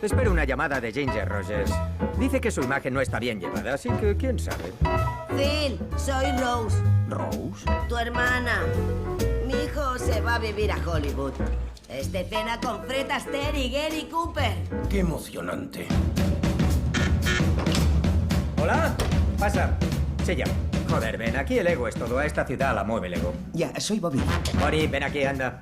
Espero una llamada de Ginger Rogers. Dice que su imagen no está bien llevada, así que quién sabe. Phil, soy Rose, ¿Rose? tu hermana. Mi hijo se va a vivir a Hollywood. Es de cena con Fred Astaire y Gary Cooper. ¡Qué emocionante! ¿Hola? Pasa. Se llama. Joder, ven, aquí el ego es todo. A esta ciudad la mueve el ego. Ya, soy Bobby. Bonnie, ven aquí, anda.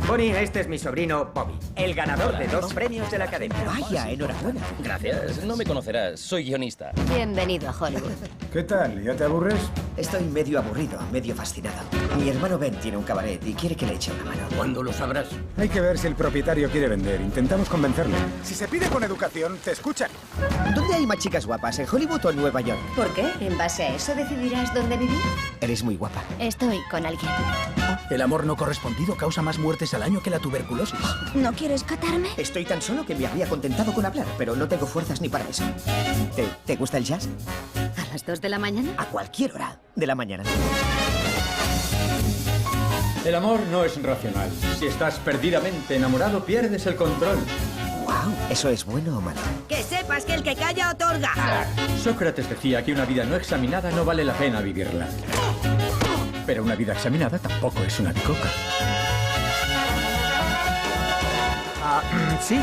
Bonnie, este es mi sobrino Bobby, el ganador de 2 premios de la Academia. Vaya, enhorabuena. Gracias. No me conocerás. Soy guionista. Bienvenido a Hollywood. ¿Qué tal? ¿Ya te aburres? Estoy medio aburrido, medio fascinado. Mi hermano Ben tiene un cabaret y quiere que le eche una mano. ¿Cuándo lo sabrás? Hay que ver si el propietario quiere vender. Intentamos convencerle. Si se pide con educación, te escuchan. ¿Dónde hay más chicas guapas, en Hollywood o en Nueva York? ¿Por qué? ¿En base a eso decidirás dónde vivir? Eres muy guapa. Estoy con alguien. El amor no correspondido causa más muertes al año que la tuberculosis. ¿No quieres catarme? Estoy tan solo que me habría contentado con hablar, pero no tengo fuerzas ni para eso. ¿Te gusta el jazz? ¿A las 2 de la mañana? A cualquier hora de la mañana. El amor no es racional. Si estás perdidamente enamorado, pierdes el control. ¡Wow! ¿Eso es bueno o malo? Que sepas que el que calla otorga. Sócrates decía que una vida no examinada no vale la pena vivirla. Pero una vida examinada tampoco es una bicoca. Sí.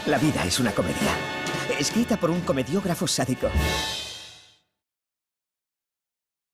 La vida es una comedia. Escrita por un comediógrafo sádico.